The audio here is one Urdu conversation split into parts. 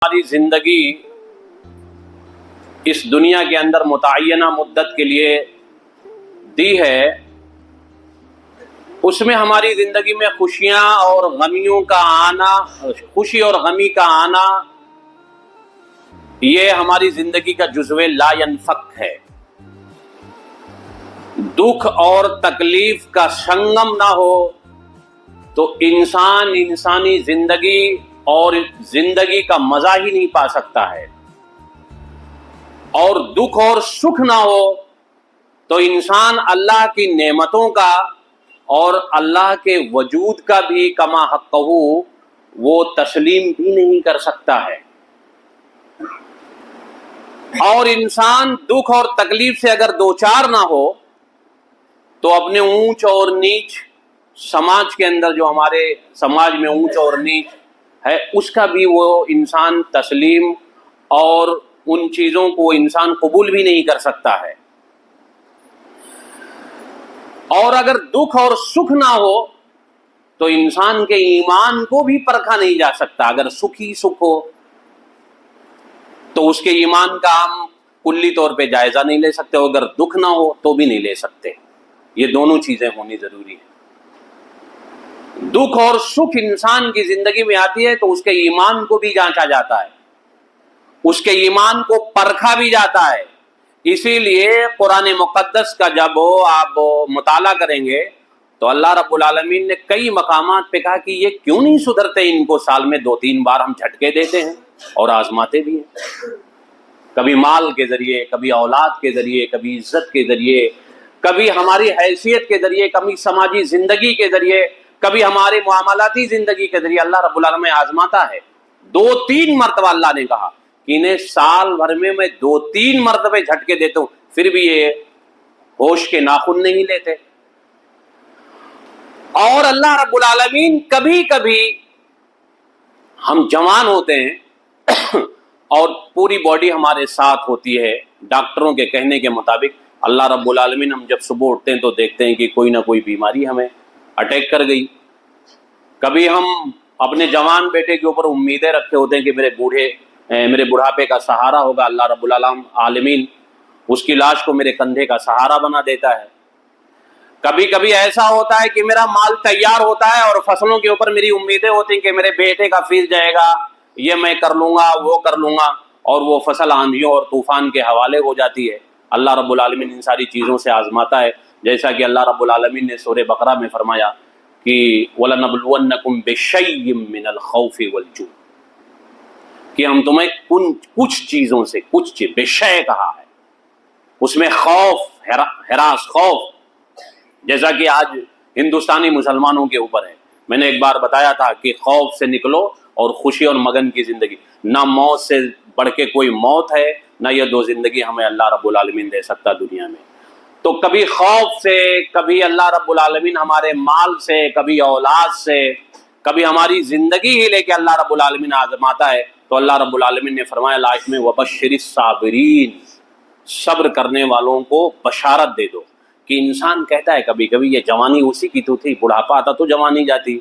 ہماری زندگی اس دنیا کے اندر متعینہ مدت کے لیے دی ہے، اس میں ہماری زندگی میں خوشیاں اور غمیوں کا آنا، خوشی اور غمی کا آنا، یہ ہماری زندگی کا جزو لا ينفک ہے۔ دکھ اور تکلیف کا سنگم نہ ہو تو انسانی زندگی اور زندگی کا مزہ ہی نہیں پا سکتا ہے، اور دکھ اور سکھ نہ ہو تو انسان اللہ کی نعمتوں کا اور اللہ کے وجود کا بھی کما حقہ وہ تسلیم بھی نہیں کر سکتا ہے۔ اور انسان دکھ اور تکلیف سے اگر دوچار نہ ہو تو اپنے اونچ اور نیچ سماج کے اندر، جو ہمارے سماج میں اونچ اور نیچ ہے، اس کا بھی وہ انسان تسلیم اور ان چیزوں کو انسان قبول بھی نہیں کر سکتا ہے۔ اور اگر دکھ اور سکھ نہ ہو تو انسان کے ایمان کو بھی پرکھا نہیں جا سکتا۔ اگر سکھ ہی سکھ ہو تو اس کے ایمان کا ہم کلی طور پہ جائزہ نہیں لے سکتے، اگر دکھ نہ ہو تو بھی نہیں لے سکتے۔ یہ دونوں چیزیں ہونی ضروری ہیں۔ دکھ اور سکھ انسان کی زندگی میں آتی ہے تو اس کے ایمان کو بھی جانچا جاتا ہے، اس کے ایمان کو پرکھا بھی جاتا ہے۔ اسی لیے قرآن مقدس کا جب آپ مطالعہ کریں گے تو اللہ رب العالمین نے کئی مقامات پہ کہا کہ یہ کیوں نہیں سدھرتے، ان کو سال میں 2-3 بار ہم جھٹکے دیتے ہیں اور آزماتے بھی ہیں، کبھی مال کے ذریعے، کبھی اولاد کے ذریعے، کبھی عزت کے ذریعے، کبھی ہماری حیثیت کے ذریعے، کبھی سماجی زندگی کے ذریعے، کبھی ہماری معاملاتی زندگی کے ذریعے اللہ رب العالمین آزماتا ہے۔ 2-3 مرتبہ اللہ نے کہا کہ انہیں سال بھر میں 2-3 مرتبہ جھٹکے دیتا ہوں، پھر بھی یہ ہوش کے ناخن نہیں لیتے۔ اور اللہ رب العالمین کبھی کبھی ہم جوان ہوتے ہیں اور پوری باڈی ہمارے ساتھ ہوتی ہے، ڈاکٹروں کے کہنے کے مطابق اللہ رب العالمین ہم جب صبح اٹھتے ہیں تو دیکھتے ہیں کہ کوئی نہ کوئی بیماری ہمیں اٹیک کر گئی۔ کبھی ہم اپنے جوان بیٹے کے اوپر امیدیں رکھے ہوتے ہیں کہ میرے بڑھاپے کا سہارا ہوگا، اللہ رب العالمین اس کی لاش کو میرے کندھے کا سہارا بنا دیتا ہے۔ کبھی کبھی ایسا ہوتا ہے کہ میرا مال تیار ہوتا ہے اور فصلوں کے اوپر میری امیدیں ہوتی ہیں کہ میرے بیٹے کا فیس جائے گا، یہ میں کر لوں گا، وہ کر لوں گا، اور وہ فصل آندھیوں اور طوفان کے حوالے ہو جاتی ہے۔ اللہ رب العالمین ان ساری چیزوں سے آزماتا ہے، جیسا کہ اللہ رب العالمین نے سورہ بقرہ میں فرمایا کہ وَلَنَبْلُوَنَّكُمْ بِشَيْءٍ مِّنَ الْخَوْفِ وَالْجُوعِ، کہ ہم تمہیں کچھ چیزوں سے، بے شے کہا ہے، اس میں خوف، ہراس، خوف، جیسا کہ آج ہندوستانی مسلمانوں کے اوپر ہے۔ میں نے ایک بار بتایا تھا کہ خوف سے نکلو اور خوشی اور مگن کی زندگی۔ نہ موت سے بڑھ کے کوئی موت ہے، نہ یہ 2 زندگی ہمیں اللہ رب العالمین دے سکتا دنیا میں۔ تو کبھی خوف سے، کبھی اللہ رب العالمین ہمارے مال سے، کبھی اولاد سے، کبھی ہماری زندگی ہی لے کے اللہ رب العالمین آزماتا ہے۔ تو اللہ رب العالمین نے فرمایا لائف میں وَبَشِّرِ الصَّابِرِينَ، صبر کرنے والوں کو بشارت دے دو۔ کہ انسان کہتا ہے کبھی کبھی یہ جوانی اسی کی تو تھی، بڑھاپا آتا تو جوانی جاتی،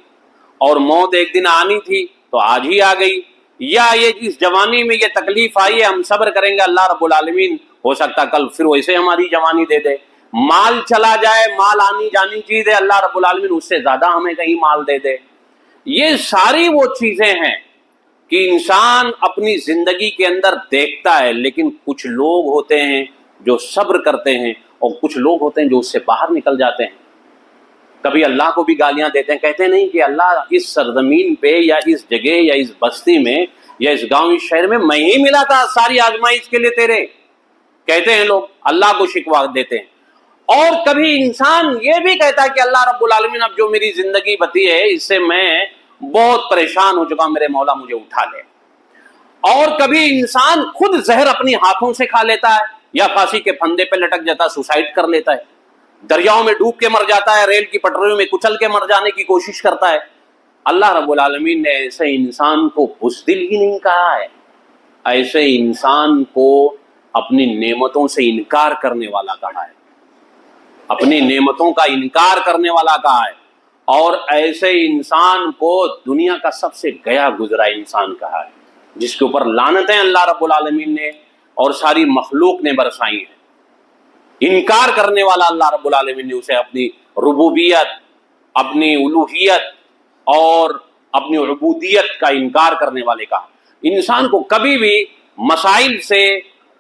اور موت ایک دن آنی تھی تو آج ہی آ گئی، یا یہ اس جوانی میں یہ تکلیف آئی ہے، ہم صبر کریں گے، اللہ رب العالمین ہو سکتا کل پھر ویسے ہماری جوانی دے دے۔ مال چلا جائے، مال آنی جانی چیز ہے، اللہ رب العالمین اس سے زیادہ ہمیں کہیں مال دے دے۔ یہ ساری وہ چیزیں ہیں کہ انسان اپنی زندگی کے اندر دیکھتا ہے، لیکن کچھ لوگ ہوتے ہیں جو صبر کرتے ہیں اور کچھ لوگ ہوتے ہیں جو اس سے باہر نکل جاتے ہیں۔ کبھی اللہ کو بھی گالیاں دیتے ہیں، کہتے نہیں کہ اللہ اس سرزمین پہ یا اس جگہ یا اس بستی میں یا اس گاؤں اس شہر میں ہی ملا تھا ساری آزمائش کے لیے تیرے، کہتے ہیں لوگ، اللہ کو شکوہ دیتے ہیں۔ اور کبھی انسان یہ بھی کہتا ہے کہ اللہ رب العالمین اب جو میری زندگی بتی ہے اس سے میں بہت پریشان ہو چکا، میرے مولا مجھے اٹھا لے۔ اور کبھی انسان خود زہر اپنی ہاتھوں سے کھا لیتا ہے، یا پھانسی کے پھندے پہ لٹک جاتا ہے، سوسائڈ کر لیتا ہے، دریاؤں میں ڈوب کے مر جاتا ہے، ریل کی پٹریوں میں کچل کے مر جانے کی کوشش کرتا ہے۔ اللہ رب العالمین نے ایسے انسان کو بزدل ہی نہیں کہا ہے، ایسے انسان کو اپنی نعمتوں سے انکار کرنے والا کہا ہے، اپنی نعمتوں کا انکار کرنے والا کہا ہے، اور ایسے انسان کو دنیا کا سب سے گیا گزرا انسان کہا ہے۔ جس کے اوپر لعنتیں اللہ رب العالمین نے اور ساری مخلوق نے برسائی ہیں. انکار کرنے والا اللہ رب العالمین نے اسے اپنی ربوبیت، اپنی الوہیت اور اپنی عبودیت کا انکار کرنے والے کہا. انسان کو کبھی بھی مسائل سے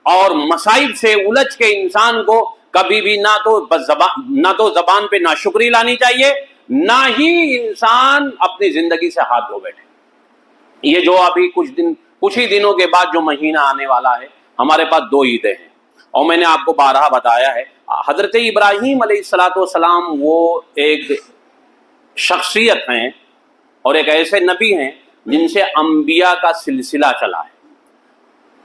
اور مسائل سے الجھ کے انسان کو کبھی بھی نہ تو زبان پہ ناشکری لانی چاہیے، نہ ہی انسان اپنی زندگی سے ہاتھ دھو بیٹھے. یہ جو ابھی کچھ ہی دنوں کے بعد جو مہینہ آنے والا ہے، ہمارے پاس 2 عیدیں ہیں، اور میں نے آپ کو بارہا بتایا ہے. حضرت ابراہیم علیہ السلام وہ ایک شخصیت ہیں اور ایک ایسے نبی ہیں جن سے انبیاء کا سلسلہ چلا ہے،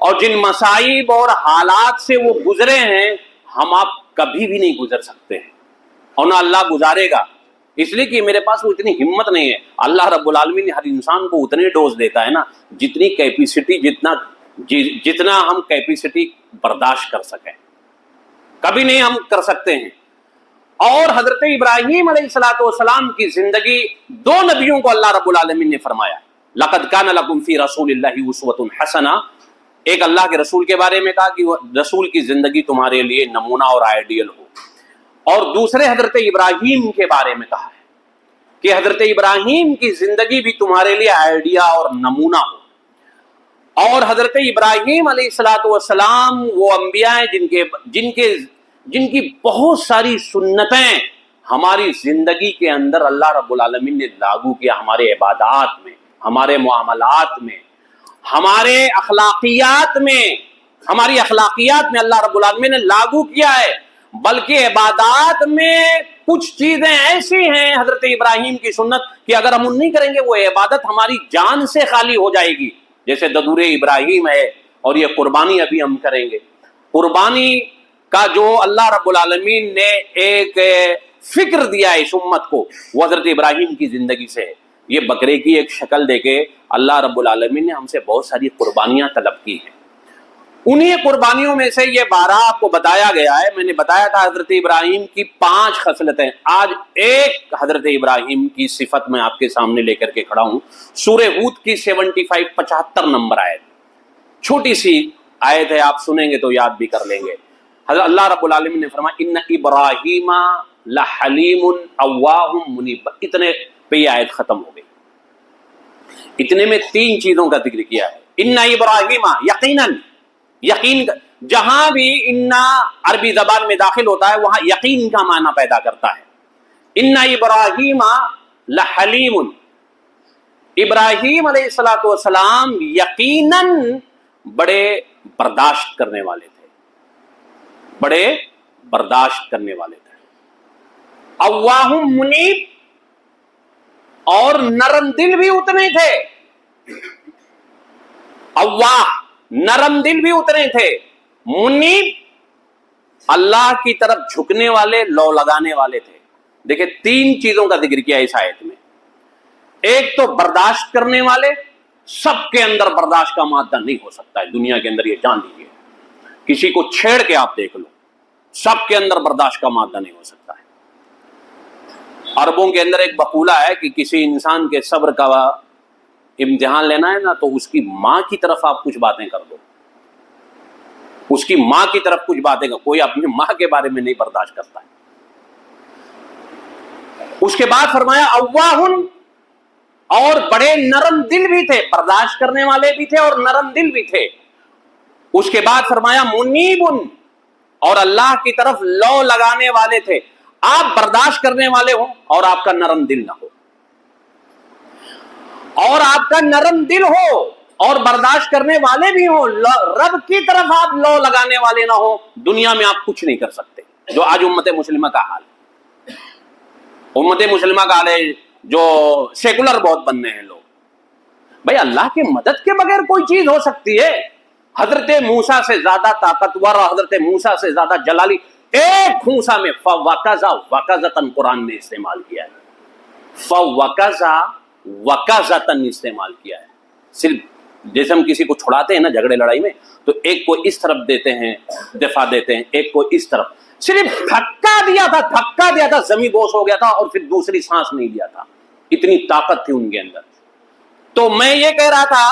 اور جن مصائب اور حالات سے وہ گزرے ہیں ہم آپ کبھی بھی نہیں گزر سکتے ہیں، اور نہ اللہ گزارے گا، اس لیے کہ میرے پاس وہ اتنی ہمت نہیں ہے. اللہ رب العالمین ہر انسان کو اتنے ڈوز دیتا ہے نا جتنی کیپیسٹی، جتنا ہم کیپیسٹی برداشت کر سکیں، کبھی نہیں ہم کر سکتے ہیں. اور حضرت ابراہیم علیہ السلام کی زندگی 2 نبیوں کو اللہ رب العالمین نے فرمایا لقد کان لکم فی رسول اللہ اسوۃ حسنہ. ایک اللہ کے رسول کے بارے میں کہا کہ وہ رسول کی زندگی تمہارے لیے نمونہ اور آئیڈیل ہو، اور دوسرے حضرت ابراہیم کے بارے میں کہا ہے کہ حضرت ابراہیم کی زندگی بھی تمہارے لیے آئیڈیا اور نمونہ ہو. اور حضرت ابراہیم علیہ السلام وہ انبیاء ہیں جن کی بہت ساری سنتیں ہماری زندگی کے اندر اللہ رب العالمین نے لاگو کیا، ہمارے عبادات میں، ہمارے معاملات میں، ہمارے اخلاقیات میں، ہماری اخلاقیات میں اللہ رب العالمین نے لاگو کیا ہے. بلکہ عبادات میں کچھ چیزیں ایسی ہیں حضرت ابراہیم کی سنت کہ اگر ہم ان نہیں کریں گے وہ عبادت ہماری جان سے خالی ہو جائے گی. جیسے ددور ابراہیم ہے، اور یہ قربانی ابھی ہم کریں گے. قربانی کا جو اللہ رب العالمین نے ایک فکر دیا ہے اس امت کو، وہ حضرت ابراہیم کی زندگی سے ہے. یہ بکرے کی ایک شکل دے کے اللہ رب العالمین نے ہم سے بہت ساری قربانیاں طلب کی ہیں. انہی قربانیوں میں سے یہ 12 آپ کو بتایا گیا ہے. میں نے بتایا تھا حضرت ابراہیم کی 5 خصلتیں. آج ایک حضرت ابراہیم کی صفت میں آپ کے سامنے لے کر کے کھڑا ہوں. سورہ ہود کی 75 نمبر آیت، چھوٹی سی آیت ہے، آپ سنیں گے تو یاد بھی کر لیں گے. حضرت اللہ رب العالمین نے فرمایا ان ابراہیم لحلیم اواہ منیب. اتنے پہ یہ آیت ختم ہو گئی. اتنے میں 3 چیزوں کا ذکر کیا ہے. ان ابراہیم، یقین جہاں بھی انا عربی زبان میں داخل ہوتا ہے وہاں یقین کا معنی پیدا کرتا ہے. ان ابراہیم لحلیم، ابراہیم علیہ السلام یقیناً بڑے برداشت کرنے والے تھے، بڑے برداشت کرنے والے تھے. اواہ منیب، اور نرم دل بھی اتنے تھے. اواہ نرم دل بھی اتنے تھے. منیب اللہ کی طرف جھکنے والے، لو لگانے والے تھے. دیکھیں 3 چیزوں کا ذکر کیا اس آیت میں. ایک تو برداشت کرنے والے. سب کے اندر برداشت کا مادہ نہیں ہو سکتا ہے دنیا کے اندر، یہ جان لیجیے. کسی کو چھیڑ کے آپ دیکھ لو، سب کے اندر برداشت کا مادہ نہیں ہو سکتا ہے. عربوں کے اندر ایک مقولہ ہے کہ کسی انسان کے صبر کا امتحان لینا ہے نا تو اس کی ماں کی طرف آپ کچھ باتیں کر دو، اس کی ماں کی طرف کچھ باتیں کر. کوئی اپنی ماں کے بارے میں نہیں برداشت کرتا ہے. اس کے بعد فرمایا اواہن، اور بڑے نرم دل بھی تھے، برداشت کرنے والے بھی تھے اور نرم دل بھی تھے. اس کے بعد فرمایا منیبن، اور اللہ کی طرف لو لگانے والے تھے. آپ برداشت کرنے والے ہوں اور آپ کا نرم دل نہ ہو، اور آپ کا نرم دل ہو اور برداشت کرنے والے بھی ہوں، رب کی طرف آپ لو لگانے والے نہ ہو، دنیا میں آپ کچھ نہیں کر سکتے. جو آج امت مسلمہ کا حال ہے، امت مسلمہ کا حال ہے جو سیکولر بہت بننے ہیں لوگ. بھائی اللہ کے مدد کے بغیر کوئی چیز ہو سکتی ہے؟ حضرت موسیٰ سے زیادہ طاقتور اور حضرت موسیٰ سے زیادہ جلالی ایک کھونسا میں فوقذا وقذتن قرآن نے استعمال کیا ہے. فوقذا وقذتن استعمال کیا ہے. صرف جیسے ہم کسی کو چھڑاتے ہیں نا جھگڑے لڑائی میں، تو ایک کو اس طرف دیتے ہیں دفاع دیتے ہیں، ایک کو اس طرف. صرف دھکا دیا تھا زمین بوس ہو گیا تھا اور پھر دوسری سانس نہیں لیا تھا. اتنی طاقت تھی ان کے اندر. تو میں یہ کہہ رہا تھا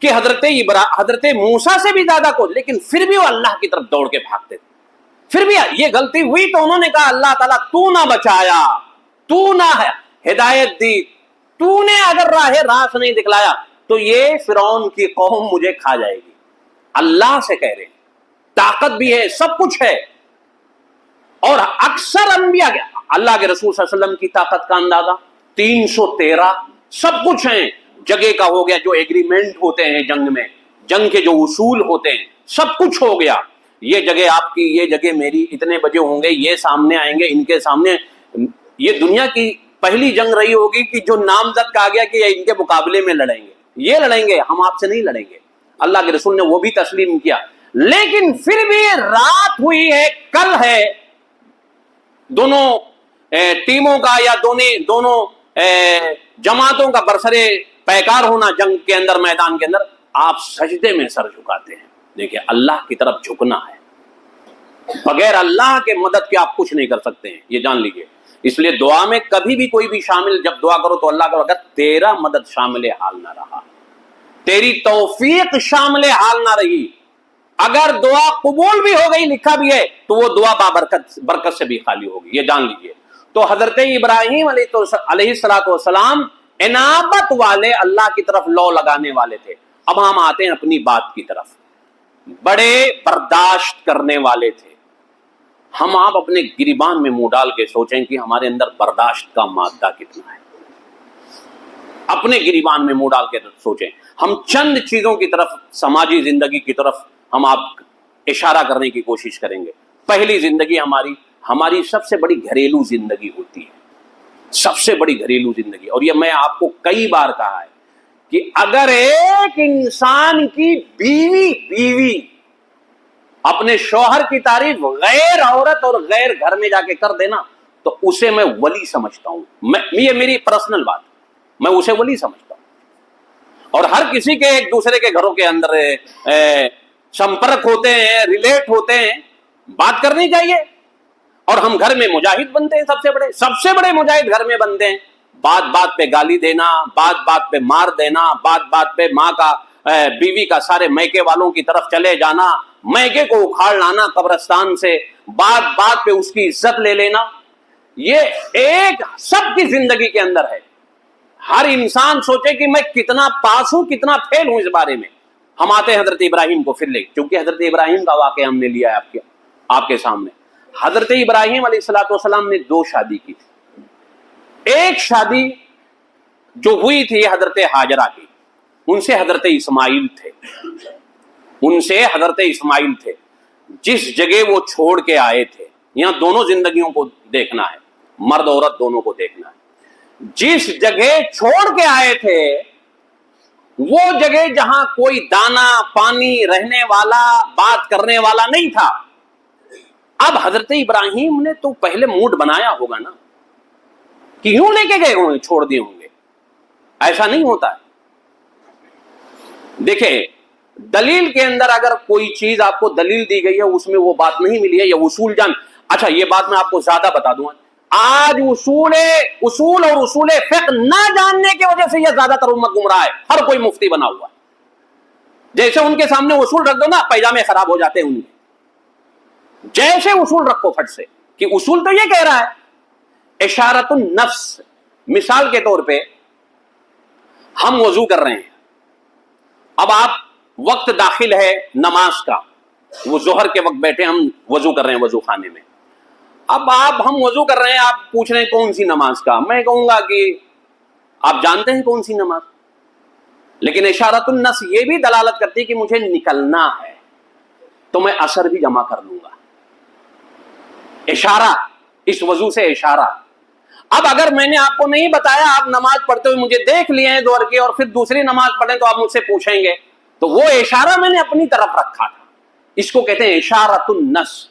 کہ حضرت موسیٰ سے بھی زیادہ کچھ، لیکن پھر بھی وہ اللہ کی طرف دوڑ کے بھاگتے تھے. پھر بھی یہ غلطی ہوئی تو انہوں نے کہا اللہ تعالیٰ تو نہ بچایا، تو نہ ہدایت دی، تو نے اگر راہ راست نہیں دکھلایا تو یہ فرعون کی قوم مجھے کھا جائے گی. اللہ سے کہہ رہے ہیں، طاقت بھی ہے، سب کچھ ہے. اور اکثر انبیاء اللہ کے رسول صلی اللہ علیہ وسلم کی طاقت کا اندازہ 313 سب کچھ ہیں. جگہ کا ہو گیا، جو ایگریمنٹ ہوتے ہیں جنگ میں، جنگ کے جو اصول ہوتے ہیں، سب کچھ ہو گیا. یہ جگہ آپ کی، یہ جگہ میری، اتنے بجے ہوں گے، یہ سامنے آئیں گے، ان کے سامنے. یہ دنیا کی پہلی جنگ رہی ہوگی کہ جو نامزد کہا گیا کہ ان کے مقابلے میں لڑیں گے، یہ لڑیں گے، ہم آپ سے نہیں لڑیں گے. اللہ کے رسول نے وہ بھی تسلیم کیا. لیکن پھر بھی رات ہوئی ہے، کل ہے، دونوں ٹیموں کا یا دونوں جماعتوں کا برسرے پیکار ہونا جنگ کے اندر، میدان کے اندر، آپ سجدے میں سر جھکاتے ہیں. دیکھیں، اللہ کی طرف جھکنا ہے، بغیر اللہ کے مدد کے آپ کچھ نہیں کر سکتے ہیں، یہ جان لیجیے. اس لیے دعا میں کبھی بھی کوئی بھی شامل، جب دعا کرو تو اللہ کرو اگر تیرا مدد شامل حال نہ رہا، تیری توفیق شامل حال نہ رہی، اگر دعا قبول بھی ہو گئی، لکھا بھی ہے، تو وہ دعا برکت سے بھی خالی ہوگی، یہ جان لیجیے. تو حضرت ابراہیم علیہ السلام انابت والے، اللہ کی طرف لو لگانے والے تھے. اب ہم آتے ہیں اپنی بات کی طرف. بڑے برداشت کرنے والے تھے. ہم آپ اپنے گریبان میں منہ ڈال کے سوچیں کہ ہمارے اندر برداشت کا مادہ کتنا ہے. اپنے گریبان میں منہ ڈال کے سوچیں. ہم چند چیزوں کی طرف، سماجی زندگی کی طرف ہم آپ اشارہ کرنے کی کوشش کریں گے. پہلی زندگی ہماری سب سے بڑی گھریلو زندگی ہوتی ہے، سب سے بڑی گھریلو زندگی. اور یہ میں آپ کو کئی بار کہا ہے کہ اگر ایک انسان کی بیوی اپنے شوہر کی تعریف غیر عورت اور غیر گھر میں جا کے کر دینا تو اسے میں ولی سمجھتا ہوں. یہ میری پرسنل بات، میں اسے ولی سمجھتا ہوں. اور ہر کسی کے ایک دوسرے کے گھروں کے اندر سمپرک ہوتے ہیں، ریلیٹ ہوتے ہیں، بات کرنی چاہیے. اور ہم گھر میں مجاہد بنتے ہیں، سب سے بڑے مجاہد گھر میں بنتے ہیں. بات بات پہ گالی دینا، بات بات پہ مار دینا، بات بات پہ ماں کا، بیوی کا سارے میکے والوں کی طرف چلے جانا، میکے کو اکھاڑ لانا قبرستان سے، بات بات پہ اس کی عزت لے لینا. یہ ایک سب کی زندگی کے اندر ہے. ہر انسان سوچے کہ میں کتنا پاس ہوں، کتنا فیل ہوں اس بارے میں. ہم آتے ہیں حضرت ابراہیم کو پھر لے، کیونکہ حضرت ابراہیم کا واقعہ ہم نے لیا ہے آپ کے سامنے. حضرت ابراہیم علیہ السلام نے 2 شادی کی تھی. ایک شادی جو ہوئی تھی حضرت ہاجرہ کی، ان سے حضرت اسماعیل تھے. جس جگہ وہ چھوڑ کے آئے تھے، یہاں دونوں زندگیوں کو دیکھنا ہے، مرد عورت دونوں کو دیکھنا ہے. جس جگہ چھوڑ کے آئے تھے وہ جگہ جہاں کوئی دانا پانی رہنے والا، بات کرنے والا نہیں تھا. اب حضرت ابراہیم نے تو پہلے موڈ بنایا ہوگا نا کہ یوں لے کے گئے ہوں گے، چھوڑ دیے ہوں گے. ایسا نہیں ہوتا ہے. دیکھیں، دلیل کے اندر اگر کوئی چیز آپ کو دلیل دی گئی ہے، اس میں وہ بات نہیں ملی ہے، یا اصول اچھا یہ بات میں آپ کو زیادہ بتا دوں. آج اصول اور اصول فقہ نہ جاننے کی وجہ سے یہ زیادہ تر امت گمراہ ہے. ہر کوئی مفتی بنا ہوا ہے. جیسے ان کے سامنے اصول رکھ دو نا، پیجامے خراب ہو جاتے ہیں ان کے. جیسے اصول رکھو فٹ سے کہ اصول تو یہ کہہ رہا ہے، اشارت النفس. مثال کے طور پہ ہم وضو کر رہے ہیں، اب آپ وقت داخل ہے نماز کا، وہ ظہر کے وقت بیٹھے ہم وضو کر رہے ہیں وضو خانے میں. اب ہم وضو کر رہے ہیں، آپ پوچھ رہے ہیں کون سی نماز کا. میں کہوں گا کہ آپ جانتے ہیں کون سی نماز، لیکن اشارت النفس یہ بھی دلالت کرتی ہے کہ مجھے نکلنا ہے تو میں اثر بھی جمع کر لوں گا. اشارہ، اس وضو سے اشارہ. اب اگر میں نے آپ کو نہیں بتایا، آپ نماز پڑھتے ہوئے مجھے دیکھ لیے ہیں ظہر کی، اور پھر دوسری نماز پڑھیں تو آپ مجھ سے پوچھیں گے، تو وہ اشارہ میں نے اپنی طرف رکھا تھا. اس کو کہتے ہیں اشارت النفس.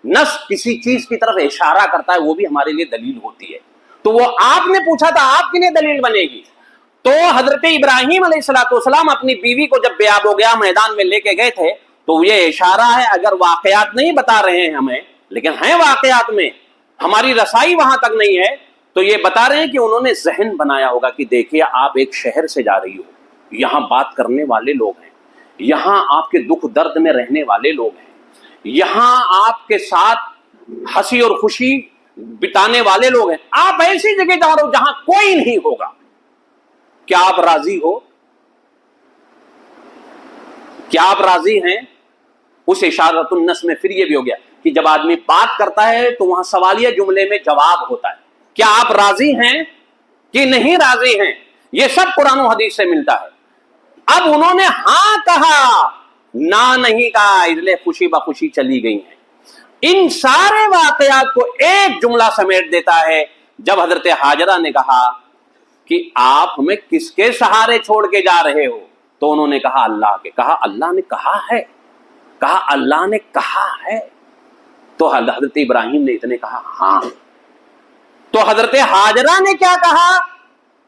نفس کسی چیز کی طرف اشارہ کرتا ہے، وہ بھی ہمارے لیے دلیل ہوتی ہے. تو وہ آپ نے پوچھا تھا، آپ کے لیے دلیل بنے گی. تو حضرت ابراہیم علیہ السلام اپنی بیوی کو جب بیاب ہو گیا میدان میں لے کے گئے تھے، تو یہ اشارہ ہے. اگر واقعات نہیں بتا رہے ہیں ہمیں، لیکن ہیں واقعات میں، ہماری رسائی وہاں تک نہیں ہے، تو یہ بتا رہے ہیں کہ انہوں نے ذہن بنایا ہوگا کہ دیکھیے آپ ایک شہر سے جا رہی ہو، یہاں بات کرنے والے لوگ ہیں، یہاں آپ کے دکھ درد میں رہنے والے لوگ ہیں، یہاں آپ کے ساتھ ہنسی اور خوشی بتانے والے لوگ ہیں. آپ ایسی جگہ جا رہے ہو جہاں کوئی نہیں ہوگا. کیا آپ راضی ہو؟ کیا آپ راضی ہیں؟ اس اشارۃ النص میں پھر یہ بھی ہو گیا کہ جب آدمی بات کرتا ہے تو وہاں سوالیہ جملے میں جواب ہوتا ہے. کیا آپ راضی ہیں کہ نہیں راضی ہیں؟ یہ سب قرآن و حدیث سے ملتا ہے. اب انہوں نے ہاں کہا، نہ نہیں کہا، اس لیے خوشی بخوشی چلی گئی ہیں. ان سارے واقعات کو ایک جملہ سمیٹ دیتا ہے. جب حضرت ہاجرہ نے کہا کہ آپ ہمیں کس کے سہارے چھوڑ کے جا رہے ہو، تو انہوں نے کہا اللہ کے. کہا اللہ نے کہا ہے، کہا اللہ نے کہا ہے. تو حضرت ابراہیم نے اتنے کہا ہاں. تو حضرت ہاجرہ نے کیا کہا؟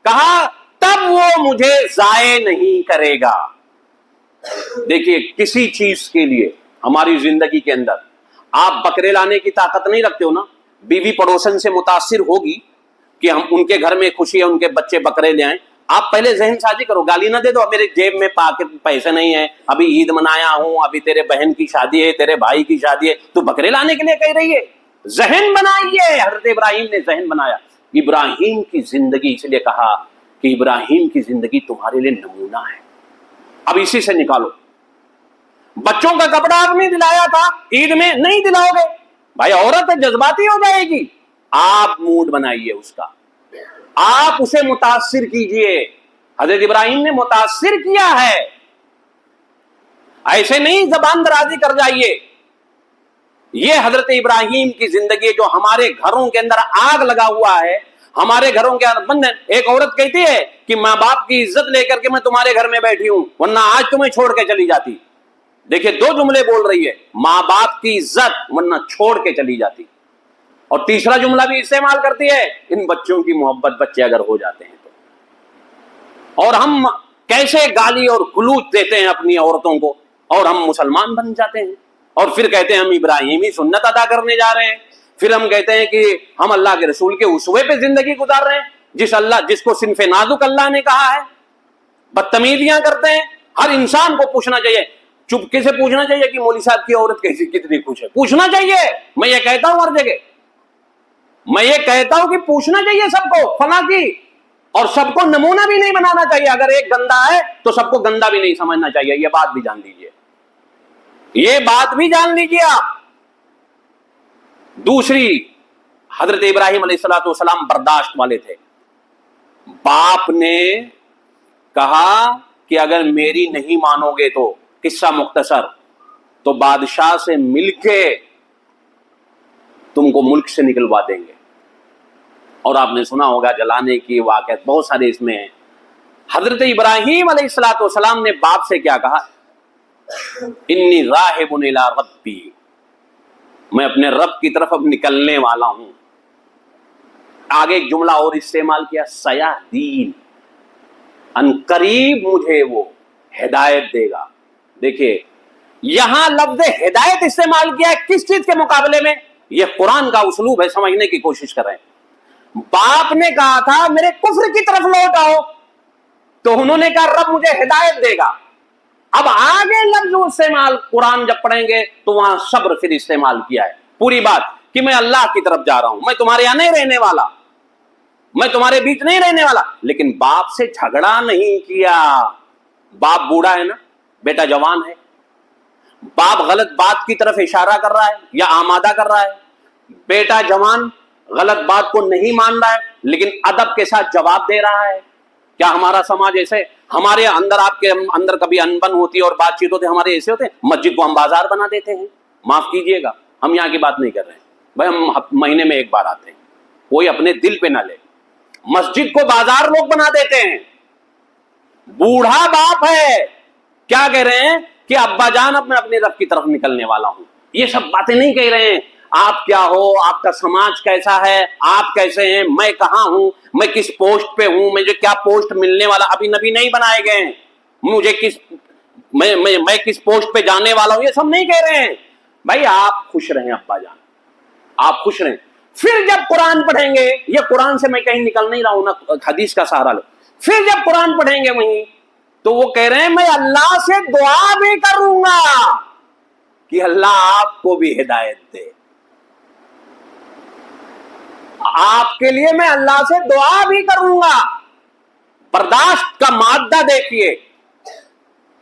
کہا تب وہ مجھے ضائع نہیں کرے گا. دیکھیے کسی چیز کے لیے ہماری زندگی کے اندر آپ بکرے لانے کی طاقت نہیں رکھتے ہو نا. بیوی پڑوسن سے متاثر ہوگی کہ ہم ان کے گھر میں خوشی ہے، ان کے بچے بکرے لے آئیں. آپ پہلے ذہن سازی کرو، گالی نہ دے دو میرے جیب میں پیسے نہیں ہیں، ابھی عید منایا ہوں، ابھی تیرے بہن کی شادی ہے، تیرے بھائی کی شادی ہے، تو بکرے لانے کے لیے کہہ رہی ہے. ذہن بنائیے. حضرت ابراہیم نے ذہن بنایا. ابراہیم کی زندگی، اس لیے کہا کہ ابراہیم کی زندگی تمہارے لیے نمونہ ہے. اب اسی سے نکالو. بچوں کا کپڑا آپ نے دلایا تھا عید میں، نہیں دلاؤ گے بھائی، عورت جذباتی ہو جائے گی. آپ موڈ بنائیے اس کا، آپ اسے متاثر کیجئے. حضرت ابراہیم نے متاثر کیا ہے، ایسے نہیں زبان درازی کر جائیے. یہ حضرت ابراہیم کی زندگی جو ہمارے گھروں کے اندر آگ لگا ہوا ہے، ہمارے گھروں کے اندر بند ہے. ایک عورت کہتی ہے کہ ماں باپ کی عزت لے کر کے میں تمہارے گھر میں بیٹھی ہوں، ورنہ آج تمہیں چھوڑ کے چلی جاتی. دیکھیے دو جملے بول رہی ہے، ماں باپ کی عزت ورنہ چھوڑ کے چلی جاتی. اور تیسرا جملہ بھی استعمال کرتی ہے، ان بچوں کی محبت بچے اگر ہو جاتے ہیں تو. اور ہم کیسے گالی اور گلوچ دیتے ہیں اپنی عورتوں کو، اور ہم مسلمان بن جاتے ہیں اور پھر کہتے ہیں ہم ابراہیمی سنت ادا کرنے جا رہے ہیں. پھر ہم کہتے ہیں کہ ہم اللہ کے رسول کے اسوے پہ زندگی گزار رہے ہیں، جس کو صنف نازک اللہ نے کہا ہے. بدتمیزیاں کرتے ہیں. ہر انسان کو پوچھنا چاہیے، چپکے سے پوچھنا چاہیے کہ مولوی صاحب کی عورت کیسی کتنی خوش ہے. پوچھنا چاہیے. میں یہ کہتا ہوں ہر جگہ، میں یہ کہتا ہوں کہ پوچھنا چاہیے سب کو فلاں کی. اور سب کو نمونہ بھی نہیں بنانا چاہیے. اگر ایک گندا ہے تو سب کو گندا بھی نہیں سمجھنا چاہیے. یہ بات بھی جان لیجیے، یہ بات بھی جان لیجیے آپ. دوسری، حضرت ابراہیم علیہ الصلوۃ والسلام برداشت والے تھے. باپ نے کہا کہ اگر میری نہیں مانو گے تو، قصہ مختصر، تو بادشاہ سے مل کے تم کو ملک سے نکلوا دیں گے. اور آپ نے سنا ہوگا جلانے کی واقعات بہت سارے اس میں ہیں. حضرت ابراہیم علیہ الصلوۃ والسلام نے باپ سے کیا کہا؟ انی راہب الی ربی، میں اپنے رب کی طرف اب نکلنے والا ہوں. آگے ایک جملہ اور استعمال کیا، سیہدین، ان قریب مجھے وہ ہدایت دے گا. دیکھیے یہاں لفظ ہدایت استعمال کیا ہے کس چیز کے مقابلے میں؟ یہ قرآن کا اسلوب ہے، سمجھنے کی کوشش کریں. باپ نے کہا تھا میرے کفر کی طرف لوٹ آؤ، تو انہوں نے کہا رب مجھے ہدایت دے گا. اب آگے لفظ استعمال قرآن جب پڑھیں گے تو وہاں صبر پھر استعمال کیا ہے. پوری بات کہ میں اللہ کی طرف جا رہا ہوں، میں تمہارے یہاں نہیں رہنے والا، میں تمہارے بیچ نہیں رہنے والا. لیکن باپ سے جھگڑا نہیں کیا. باپ بوڑھا ہے نا، بیٹا جوان ہے. باپ غلط بات کی طرف اشارہ کر رہا ہے یا آمادہ کر رہا ہے، بیٹا جوان غلط بات کو نہیں مان رہا ہے لیکن ادب کے ساتھ جواب دے رہا ہے. کیا ہمارا سماج ایسے؟ ہمارے اندر، آپ کے اندر کبھی انبن ہوتی ہے اور بات چیت ہوتی ہے، ہمارے ایسے ہوتے ہیں. مسجد کو ہم بازار بنا دیتے ہیں. معاف کیجئے گا، ہم یہاں کی بات نہیں کر رہے ہیں بھائی، ہم مہینے میں ایک بار آتے ہیں، کوئی اپنے دل پہ نہ لے. مسجد کو بازار لوگ بنا دیتے ہیں. بوڑھا باپ ہے، کیا کہہ رہے ہیں کہ ابا جان اب میں اپنے رب کی طرف نکلنے والا ہوں. یہ سب باتیں نہیں کہہ رہے ہیں. آپ کیا ہو، آپ کا سماج کیسا ہے، آپ کیسے ہیں، میں کہاں ہوں، میں کس پوسٹ پہ ہوں، مجھے کیا پوسٹ ملنے والا. ابھی نبی نہیں بنائے گئے ہیں، مجھے میں کس پوسٹ پہ جانے والا ہوں، یہ سب نہیں کہہ رہے ہیں. بھائی آپ خوش رہیں ابا جان، آپ خوش رہیں. پھر جب قرآن پڑھیں گے، یہ قرآن سے میں کہیں نکل نہیں رہا ہوں نا، حدیث کا سہارا لو. پھر جب قرآن پڑھیں گے وہیں تو وہ کہہ رہے ہیں میں اللہ سے دعا بھی کروں گا کہ اللہ آپ کو بھی ہدایت دے. آپ کے لیے میں اللہ سے دعا بھی کروں گا. برداشت کا مادہ دیکھیے,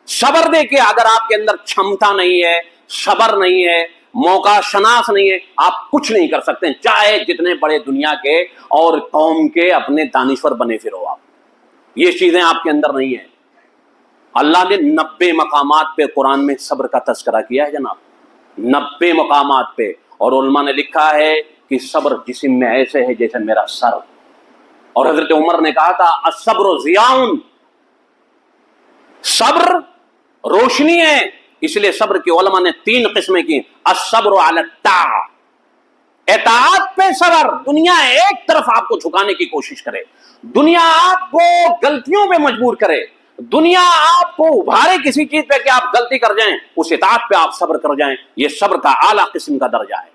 صبر دیکھیے. اگر آپ کے اندر چھمتا نہیں ہے, صبر نہیں ہے, موقع شناس نہیں ہے, آپ کچھ نہیں کر سکتے, چاہے جتنے بڑے دنیا کے اور قوم کے اپنے دانشور بنے پھرو. آپ یہ چیزیں آپ کے اندر نہیں ہیں. اللہ نے 90 مقامات پہ قرآن میں صبر کا تذکرہ کیا ہے جناب, 90 مقامات پہ. اور علماء نے لکھا ہے کہ صبر جسم میں ایسے ہے جیسے میرا سر. اور حضرت عمر نے کہا تھا الصبر ضیاء, صبر روشنی ہے. اس لیے صبر کی علماء نے 3 قسمیں کی. الصبر علی الطاعہ, اطاعت پہ صبر. دنیا ایک طرف آپ کو جھکانے کی کوشش کرے, دنیا آپ کو غلطیوں پہ مجبور کرے, دنیا آپ کو ابھارے کسی چیز پہ کہ آپ غلطی کر جائیں, اس اطاعت پہ آپ صبر کر جائیں. یہ صبر کا اعلیٰ قسم کا درجہ ہے,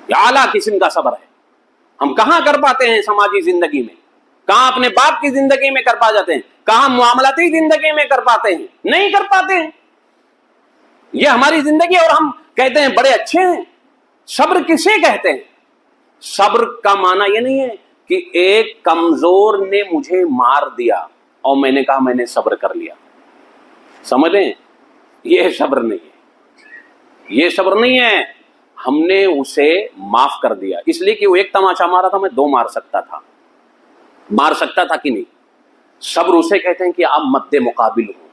یہ اعلیٰ قسم کا صبر ہے. ہم کہاں کر پاتے ہیں سماجی زندگی میں, کہاں اپنے باپ کی زندگی میں کر پا جاتے ہیں, کہاں معاملاتی زندگی میں کر پاتے ہیں, نہیں کر پاتے ہیں. یہ ہماری زندگی, اور ہم کہتے ہیں بڑے اچھے ہیں. صبر کسے کہتے ہیں؟ صبر کا معنی یہ نہیں ہے کہ ایک کمزور نے مجھے مار دیا اور میں نے کہا میں نے صبر کر لیا. سمجھ لیں, یہ صبر نہیں ہے, یہ صبر نہیں ہے. ہم نے اسے معاف کر دیا, اس لیے کہ وہ ایک تماشا مارا تھا, میں 2 مار سکتا تھا کہ نہیں. صبر اسے کہتے ہیں کہ آپ مد مقابل ہو,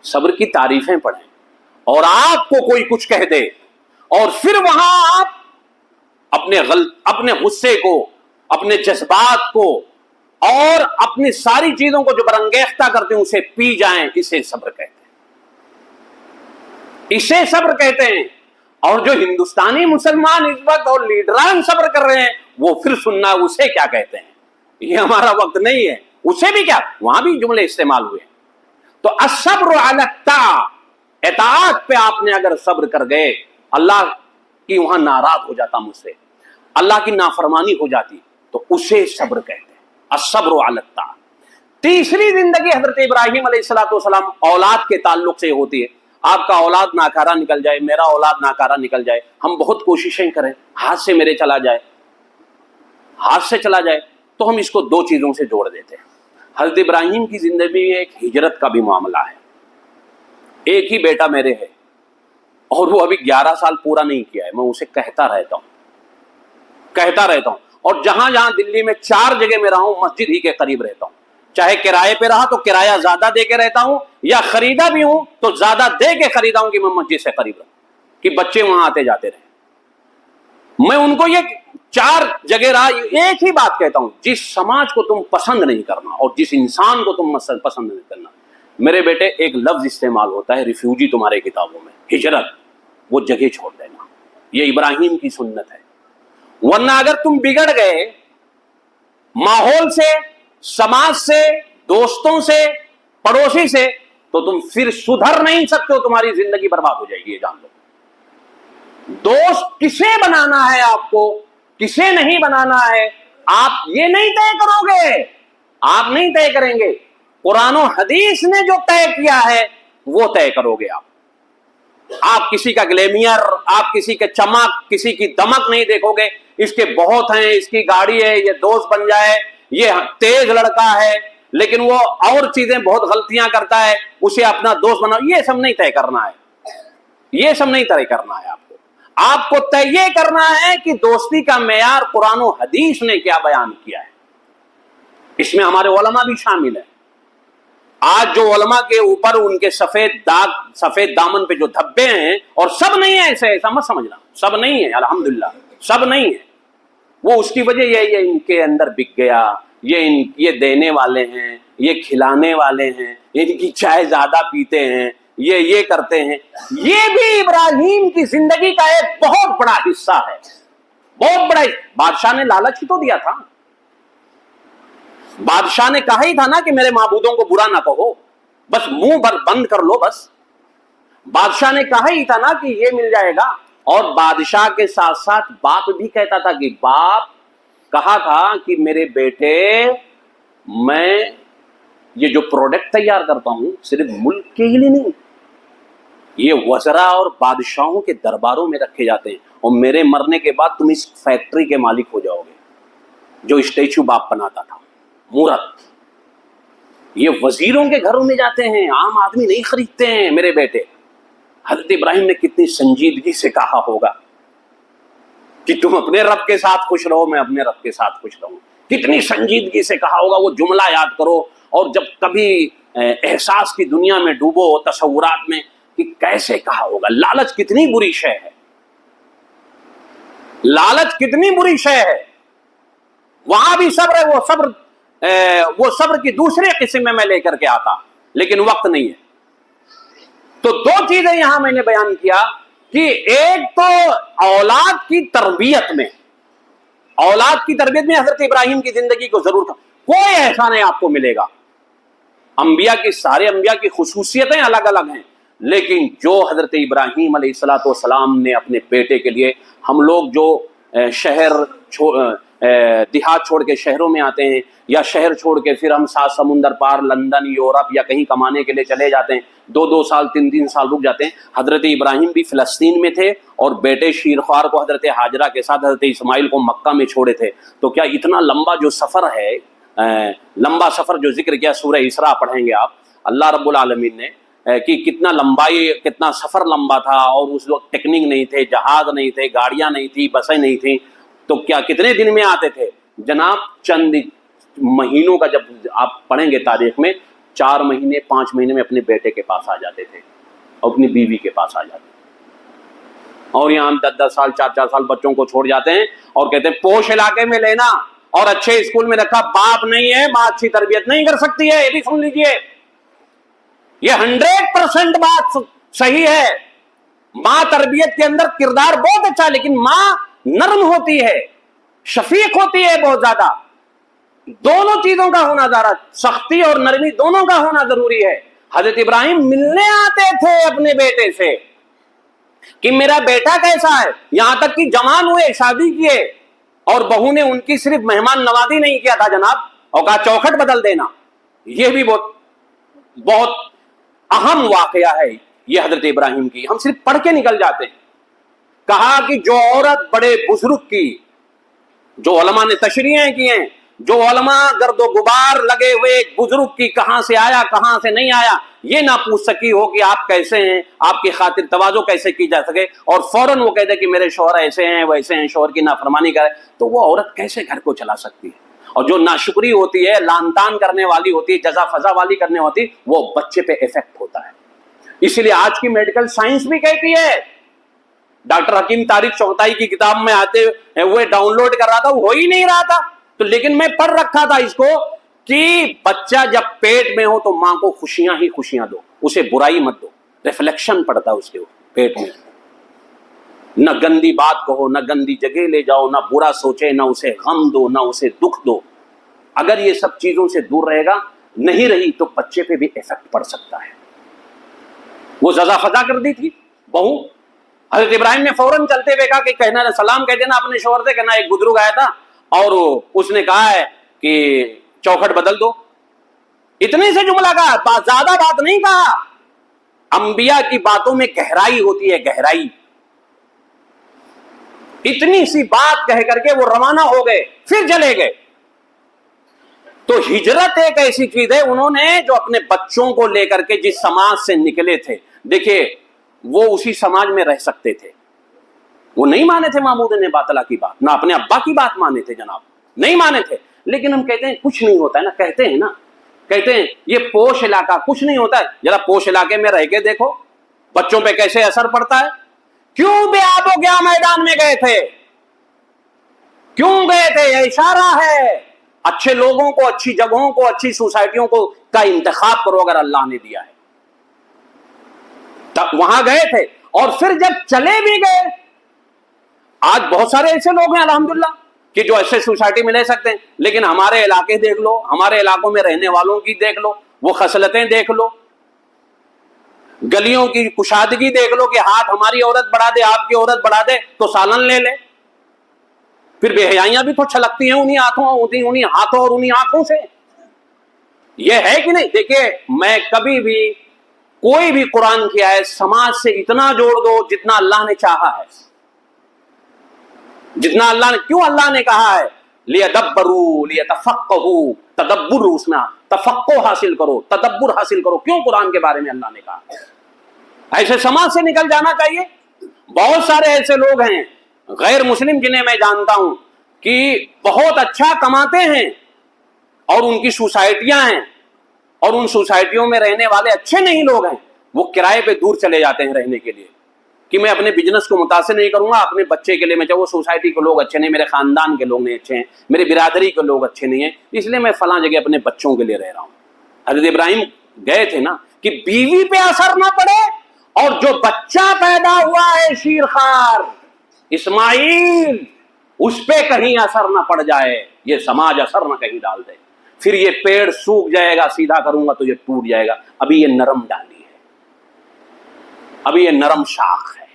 صبر کی تعریفیں پڑھیں, اور آپ کو کوئی کچھ کہہ دے اور پھر وہاں آپ اپنے غصے کو, اپنے جذبات کو اور اپنی ساری چیزوں کو جو برانگیختہ کرتے ہیں اسے پی جائیں, اسے صبر کہتے ہیں, اسے صبر کہتے ہیں. اور جو ہندوستانی مسلمان اس وقت اور لیڈران صبر کر رہے ہیں, وہ پھر سننا اسے کیا کہتے ہیں. یہ ہمارا وقت نہیں ہے, اسے بھی کیا, وہاں بھی جملے استعمال ہوئے. تو الصبر علی الطاعہ, اطاعت پہ آپ نے اگر صبر کر گئے, اللہ کی وہاں ناراض ہو جاتا مجھ سے, اللہ کی نافرمانی ہو جاتی, تو اسے صبر کہتے ہیں. الصبر علی الطاعہ. تیسری زندگی حضرت ابراہیم علیہ السلام اولاد کے تعلق سے ہوتی ہے. آپ کا اولاد ناکارہ نکل جائے, میرا اولاد ناکارہ نکل جائے, ہم بہت کوششیں کریں, ہاتھ سے میرے چلا جائے, ہاتھ سے چلا جائے, تو ہم اس کو 2 چیزوں سے جوڑ دیتے ہیں. حضرت ابراہیم کی زندگی میں ایک ہجرت کا بھی معاملہ ہے. ایک ہی بیٹا میرے ہے اور وہ ابھی 11 سال پورا نہیں کیا ہے. میں اسے کہتا رہتا ہوں, اور جہاں جہاں دلی میں 4 جگہ میں رہا ہوں, مسجد ہی کے قریب رہتا ہوں. چاہے کرائے پہ رہا تو کرایہ زیادہ دے کے رہتا ہوں, یا خریدا بھی ہوں تو زیادہ دے کے خریدا ہوں کہ میں مسجد سے قریب رہوں, کہ بچے وہاں آتے جاتے رہیں. میں ان کو یہ 4 جگہ رہا, ایک ہی بات کہتا ہوں, جس سماج کو تم پسند نہیں کرنا اور جس انسان کو تم پسند نہیں کرنا, میرے بیٹے ایک لفظ استعمال ہوتا ہے ریفیوجی تمہارے کتابوں میں, ہجرت, وہ جگہ چھوڑ دینا. یہ ابراہیم کی سنت ہے. ورنہ اگر تم بگڑ گئے ماحول سے, سماج سے, دوستوں سے, پڑوسی سے, تو تم پھر سدھر نہیں سکتے ہو, تمہاری زندگی برباد ہو جائے گی. یہ جان لو. دوست کسے بنانا ہے آپ کو, کسے نہیں بنانا ہے, آپ یہ نہیں طے کرو گے, آپ نہیں طے کریں گے. قرآن و حدیث نے جو طے کیا ہے وہ طے کرو گے. آپ کسی کا گلیمئر, آپ کسی کے چمک, کسی کی دمک نہیں دیکھو گے. اس کے بہت ہیں, اس کی گاڑی ہے, یہ دوست بن جائے, یہ تیز لڑکا ہے لیکن وہ اور چیزیں بہت غلطیاں کرتا ہے, اسے اپنا دوست بناؤ. یہ سب نہیں طے کرنا ہے, یہ سب نہیں طے کرنا ہے. آپ کو طے یہ کرنا ہے کہ دوستی کا معیار قرآن و حدیث نے کیا بیان کیا ہے. اس میں ہمارے علماء بھی شامل ہیں. آج جو علماء کے اوپر ان کے سفید دامن پہ جو دھبے ہیں, اور سب نہیں ہے ایسے, ایسا مت سمجھنا, سب نہیں ہے, الحمدللہ سب نہیں ہے. وہ اس کی وجہ یہ ان کے اندر بک گیا, یہ دینے والے ہیں, یہ کھلانے والے ہیں, ان کی چائے زیادہ پیتے ہیں, یہ کرتے ہیں. یہ بھی ابراہیم کی زندگی کا ایک بہت بڑا حصہ ہے, بہت بڑا. بادشاہ نے لالچ ہی تو دیا تھا, بادشاہ نے کہا ہی تھا نا کہ میرے معبودوں کو برا نہ کہو, بس منہ بند کر لو بس. بادشاہ نے کہا ہی تھا نا کہ یہ مل جائے گا. اور بادشاہ کے ساتھ ساتھ باپ بھی کہتا تھا کہ باپ کہا تھا کہ میرے بیٹے, میں یہ جو پروڈکٹ تیار کرتا ہوں صرف ملک کے ہی لیے نہیں، یہ وزراء اور بادشاہوں کے درباروں میں رکھے جاتے ہیں، اور میرے مرنے کے بعد تم اس فیکٹری کے مالک ہو جاؤ گے جو اسٹیچو باپ بناتا تھا، مورت۔ یہ وزیروں کے گھروں میں جاتے ہیں، عام آدمی نہیں خریدتے ہیں میرے بیٹے۔ حضرت ابراہیم نے کتنی سنجیدگی سے کہا ہوگا کہ تم اپنے رب کے ساتھ خوش رہو، میں اپنے رب کے ساتھ خوش رہوں، کتنی سنجیدگی سے کہا ہوگا۔ وہ جملہ یاد کرو، اور جب کبھی احساس کی دنیا میں ڈوبو، تصورات میں، کہ کیسے کہا ہوگا۔ لالچ کتنی بری شے ہے، لالچ کتنی بری شے ہے۔ وہاں بھی صبر ہے، وہ صبر کی دوسرے قسم میں لے کر کے آتا، لیکن وقت نہیں ہے۔ تو دو چیزیں یہاں میں نے بیان کیا کہ ایک تو اولاد کی تربیت میں حضرت ابراہیم کی زندگی کو ضرور تھا۔ کوئی ایسا نہیں آپ کو ملے گا، سارے انبیاء کی خصوصیتیں الگ الگ ہیں، لیکن جو حضرت ابراہیم علیہ الصلوۃ والسلام نے اپنے بیٹے کے لیے، ہم لوگ جو دیہات چھوڑ کے شہروں میں آتے ہیں، یا شہر چھوڑ کے پھر ہم 7 سمندر پار لندن، یورپ یا کہیں کمانے کے لیے چلے جاتے ہیں، 2 سال 3 سال رک جاتے ہیں۔ حضرت ابراہیم بھی فلسطین میں تھے، اور بیٹے شیرخوار کو حضرت ہاجرہ کے ساتھ حضرت اسماعیل کو مکہ میں چھوڑے تھے۔ تو کیا اتنا لمبا جو سفر ہے، لمبا سفر جو ذکر کیا سورہ اسراء پڑھیں گے آپ، اللہ رب العالمین نے کہ کتنا سفر لمبا تھا، اور اس وقت ٹیکنک نہیں تھے، جہاز نہیں تھے، گاڑیاں نہیں تھی، بسیں نہیں تھیں، تو کیا کتنے دن میں آتے تھے جناب؟ چند مہینوں کا، جب آپ پڑھیں گے تاریخ میں، 4 مہینے 5 مہینے میں اپنے بیٹے کے پاس آ جاتے تھے، اور اپنی بیوی کے پاس آ جاتے تھے۔ اور یہاں ہم 10 سال 4 سال بچوں کو چھوڑ جاتے ہیں، اور کہتے ہیں پوش علاقے میں لینا اور اچھے اسکول میں رکھا، باپ نہیں ہے، ماں اچھی تربیت نہیں کر سکتی ہے۔ یہ بھی سن لیجئے، یہ 100% بات صحیح ہے۔ ماں تربیت کے اندر کردار بہت اچھا، لیکن ماں نرم ہوتی ہے، شفیق ہوتی ہے بہت زیادہ۔ دونوں چیزوں کا ہونا ضروری، سختی اور نرمی دونوں کا ہونا ضروری ہے۔ حضرت ابراہیم ملنے آتے تھے اپنے بیٹے سے کہ میرا بیٹا کیسا ہے، یہاں تک کہ جوان ہوئے، شادی کیے، اور بہو نے ان کی صرف مہمان نوازی نہیں کیا تھا جناب، اور کہا چوکھٹ بدل دینا۔ یہ بھی بہت اہم واقعہ ہے یہ حضرت ابراہیم کی، ہم صرف پڑھ کے نکل جاتے ہیں۔ کہا کہ جو عورت بڑے بزرگ کی، جو علماء نے تشریحیں کی ہیں، جو علماء گرد و غبار لگے ہوئے ایک بزرگ کی کہاں سے آیا کہاں سے نہیں آیا یہ نہ پوچھ سکی ہو کہ آپ کیسے ہیں، آپ کی خاطر تواضع کیسے کی جا سکے، اور فوراً وہ کہہ دے کہ میرے شوہر ایسے ہیں ویسے ہیں، شوہر کی نافرمانی کرے، تو وہ عورت کیسے گھر کو چلا سکتی ہے؟ اور جو ناشکری ہوتی ہے، لان تان کرنے والی ہوتی ہے، جزا فضا والی کرنے ہوتی، وہ بچے پہ افیکٹ ہوتا ہے۔ اسی لیے آج کی میڈیکل سائنس بھی کہتی ہے، ڈاکٹر حکیم طارق چغتائی کی کتاب میں آتے ہوئے ڈاؤن لوڈ کر رہا تھا، وہ ہو ہی نہیں رہا تھا، تو لیکن میں پڑھ رکھا تھا اس کو کہ بچہ جب پیٹ میں ہو تو ماں کو خوشیاں ہی خوشیاں دو، اسے برائی مت دو، ریفلیکشن پڑتا ہے اس کے پیٹ میں۔ نہ گندی بات کہو، نہ گندی جگہ لے جاؤ، نہ برا سوچے، نہ اسے غم دو، نہ اسے دکھ دو۔ اگر یہ سب چیزوں سے دور رہے گا، نہیں رہی تو بچے پہ بھی افیکٹ پڑ سکتا ہے۔ وہ ززا فضا کر دی تھی بہو، حضرت ابراہیم نے فوراً چلتے ہوئے کہا کہ کہنا سلام کہہ دینا اپنے شوہر سے، کہنا ایک بزرگ آیا تھا اور اس نے کہا ہے کہ چوکھٹ بدل دو، اتنے سے جملہ کہا، زیادہ بات نہیں کہا۔ انبیاء کی باتوں میں گہرائی ہوتی ہے، گہرائی۔ اتنی سی بات کہہ کر کے وہ روانہ ہو گئے، پھر چلے گئے۔ تو ہجرت ایک ایسی چیز ہے، انہوں نے جو اپنے بچوں کو لے کر کے جس سماج سے نکلے تھے، دیکھیے وہ اسی سماج میں رہ سکتے تھے، وہ نہیں مانے تھے معبود نے باطلا کی بات، نہ اپنے ابا کی بات مانے تھے جناب، نہیں مانے تھے، لیکن ہم کہتے ہیں کچھ نہیں ہوتا ہے نا، کہتے ہیں یہ پوش علاقہ، کچھ نہیں ہوتا ہے، ذرا پوش علاقے میں رہ کے دیکھو بچوں پہ کیسے اثر پڑتا ہے۔ کیوں بے آب و گیا میدان میں گئے تھے، کیوں گئے تھے؟ یہ اشارہ ہے اچھے لوگوں کو، اچھی جگہوں کو، اچھی سوسائٹیوں کو کا انتخاب کرو اگر اللہ نے دیا ہے، تب وہاں گئے تھے۔ اور پھر جب چلے بھی گئے، آج بہت سارے ایسے لوگ ہیں الحمدللہ کہ جو ایسے سوسائٹی میں رہ سکتے ہیں، لیکن ہمارے علاقے دیکھ لو، ہمارے علاقوں میں رہنے والوں کی دیکھ لو، وہ خصلتیں دیکھ لو، گلیوں کی کشادگی دیکھ لو کہ ہاتھ ہماری عورت بڑھا دے، آپ کی عورت بڑھا دے تو سالن لے لے۔ پھر بے حیائیاں بھی تو چھلکتی ہیں انہی ہاتھوں اور انہی آنکھوں سے۔ یہ ہے کہ نہیں؟ دیکھیے میں کبھی بھی کوئی بھی قرآن کی آیت سماج سے اتنا جوڑ دو جتنا اللہ نے چاہا ہے، جتنا اللہ نے، کیوں اللہ نے کہا ہے لیدبروا لیتفقہوا، تدبر، اس میں تفقہ حاصل کرو، تدبر حاصل کرو، کیوں قرآن کے بارے میں اللہ نے کہا؟ ایسے سماج سے نکل جانا چاہیے۔ بہت سارے ایسے لوگ ہیں غیر مسلم جنہیں میں جانتا ہوں کہ بہت اچھا کماتے ہیں اور ان کی سوسائٹیاں ہیں اور ان سوسائٹیوں میں رہنے والے اچھے نہیں لوگ ہیں، وہ کرائے پہ دور چلے جاتے ہیں رہنے کے لیے کہ میں اپنے بزنس کو متاثر نہیں کروں گا، اپنے بچے کے لیے میں چاہے وہ سوسائٹی کے لوگ اچھے نہیں، میرے خاندان کے لوگ نہیں اچھے ہیں، میری برادری کے لوگ اچھے نہیں ہیں، اس لیے میں فلاں جگہ اپنے بچوں کے لیے رہ رہا ہوں۔ حضرت ابراہیم گئے تھے نا کہ بیوی پہ اثر نہ پڑے اور جو بچہ پیدا ہوا ہے شیرخوار اسماعیل، اس پہ کہیں اثر نہ پڑ جائے، یہ سماج اثر نہ کہیں ڈال دے، پھر یہ پیڑ سوکھ جائے گا، سیدھا کروں گا تو یہ ٹوٹ جائے گا۔ ابھی یہ نرم ڈالی ہے، ابھی یہ نرم شاخ ہے،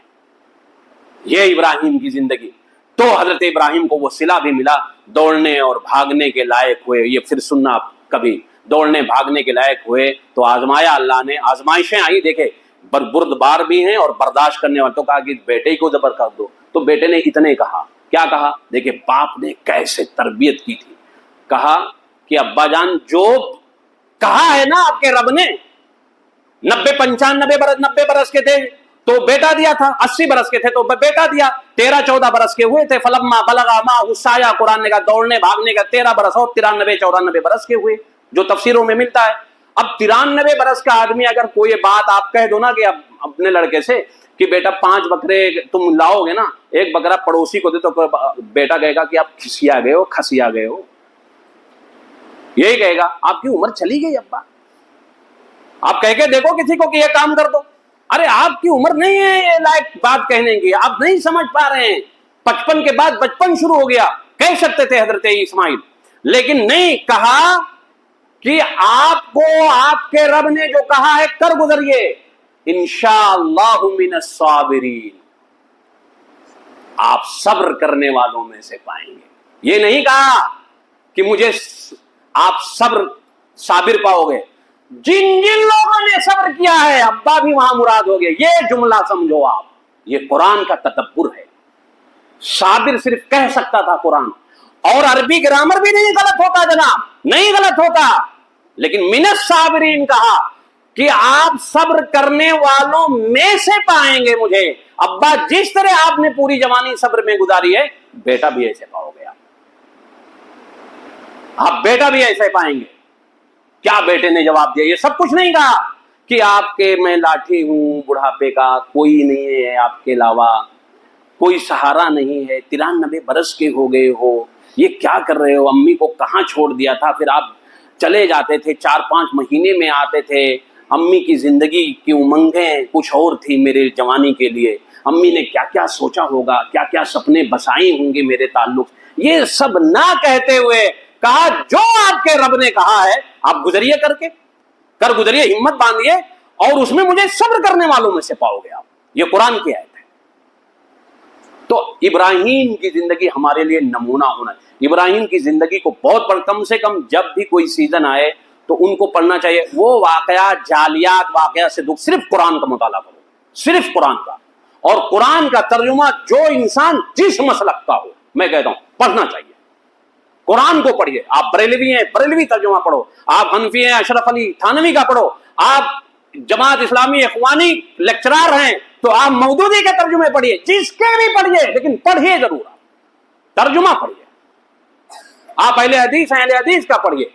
یہ ابراہیم کی زندگی۔ تو حضرت ابراہیم کو وہ صلہ بھی ملا، دوڑنے اور بھاگنے کے لائق ہوئے۔ یہ پھر سننا آپ کبھی، دوڑنے بھاگنے کے لائق ہوئے تو آزمایا اللہ نے، آزمائشیں آئی، دیکھے بردبار بھی ہیں اور برداشت کرنے والے، تو کہا کہ بیٹے کو زبر کر دو، تو بیٹے نے اتنے کہا، کیا کہا؟ دیکھیں باپ نے کیسے تربیت کی تھی، کہا کہ ابا جان جو کہا ہے نا آپ کے رب نے، 90 برس کے تھے تو بیٹا دیا تھا، 80 برس کے تھے تو بیٹا دیا، 13-14 برس کے ہوئے تھے، فلما بلغ معه السعی، قرآن نے کہا دوڑنے بھاگنے کا 13 برس اور 93-94 برس کے ہوئے، جو تفسیروں میں ملتا ہے۔ اب 93 برس کا آدمی اگر کوئی بات آپ کہہ دو نا کہ اب اپنے لڑکے سے کہ بیٹا 5 بکرے تم لاؤ گے نا، ایک بکرا پڑوسی کو دے، تو بیٹا کہے گا کہ آپ کھسیا گئے ہو، یہی کہے گا۔ آپ کی عمر چلی گئی ابا، آپ کہہ کے دیکھو کسی کو کہ یہ کام کر دو، ارے آپ کی عمر نہیں ہے یہ لائق بات کہنے کی، آپ نہیں سمجھ پا رہے ہیں، 55 کے بعد بچپن شروع ہو گیا۔ کہہ سکتے تھے حضرت اسماعیل، لیکن نہیں کہا کہ آپ کو آپ کے رب نے جو کہا ہے کر گزریے، انشاءاللہ من الصابرین، آپ صبر کرنے والوں میں سے پائیں گے۔ یہ نہیں کہا کہ مجھے آپ صابر پاؤ گے، جن جن لوگوں نے صبر کیا ہے ابا بھی وہاں مراد ہو گئے، یہ جملہ سمجھو آپ، یہ قرآن کا تدبر ہے۔ صابر صرف کہہ سکتا تھا قرآن، اور عربی گرامر بھی نہیں غلط ہوتا جناب، نہیں غلط ہوتا، لیکن من الصابرین کہا کہ آپ صبر کرنے والوں میں سے پائیں گے مجھے۔ ابا جس طرح آپ نے پوری جوانی صبر میں گزاری ہے، بیٹا بھی ایسے پاؤ گے آپ بیٹا بھی ایسے پائیں گے۔ کیا بیٹے نے جواب دیا؟ یہ سب کچھ نہیں کہا کہ آپ کے میں لاٹھی ہوں بڑھاپے کا، کوئی نہیں ہے آپ کے علاوہ، کوئی سہارا نہیں ہے، 93 برس کے ہو گئے ہو، یہ کیا کر رہے ہو؟ امی کو کہاں چھوڑ دیا تھا، پھر آپ چلے جاتے تھے، 4-5 مہینے میں آتے تھے، امی کی زندگی کی امنگیں کچھ اور تھی میرے جوانی کے لیے، امی نے کیا کیا سوچا ہوگا، کیا کیا سپنے بسائے ہوں گے میرے تعلق، یہ سب نہ کہتے ہوئے کہا جو آپ کے رب نے کہا ہے آپ گزریے، کر گزریے، ہمت باندھیے، اور اس میں مجھے صبر کرنے والوں میں سے پاؤ گے آپ۔ یہ قرآن کی آیت ہے۔ تو ابراہیم کی زندگی ہمارے لیے نمونہ ہونا ہے۔ ابراہیم کی زندگی کو بہت پڑھ، کم سے کم جب بھی کوئی سیزن آئے تو ان کو پڑھنا چاہیے۔ وہ واقعات، جعلیات واقعات سے دکھ، صرف قرآن کا مطالعہ کرو، صرف قرآن کا، اور قرآن کا ترجمہ جو انسان جس مسلک کا ہو، میں کہتا ہوں پڑھنا چاہیے۔ قرآن کو پڑھیے، آپ بریلوی ہیں بریلوی ترجمہ پڑھو، آپ حنفی ہیں اشرف علی تھانوی کا پڑھو، آپ جماعت اسلامی اخوانی لیکچرار ہیں تو آپ مودودی کے ترجمے پڑھیے، جس کے بھی پڑھیے، لیکن پڑھیے ضرور، ترجمہ پڑھیے۔ آپ اہل حدیث ہیں، اہل حدیث کا پڑھیے،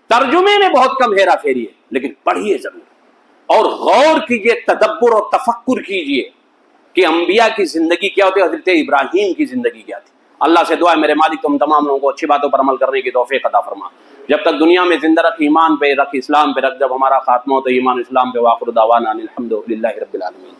ترجمے میں بہت کم ہیرا پھیری ہے، لیکن پڑھیے ضرور، اور غور کیجئے، تدبر اور تفکر کیجئے کہ انبیاء کی زندگی کیا ہوتی ہے، حضرت ابراہیم کی زندگی کیا تھی۔ اللہ سے دعا ہے میرے مالک تم تمام لوگوں کو اچھی باتوں پر عمل کرنے کی توفیق عطا فرما، جب تک دنیا میں زندہ رکھ ایمان پہ رکھ، اسلام پہ رکھ، جب ہمارا خاتمہ ہو تو ایمان اسلام پہ۔ وآخر دعوانا الحمدللہ رب العالمین۔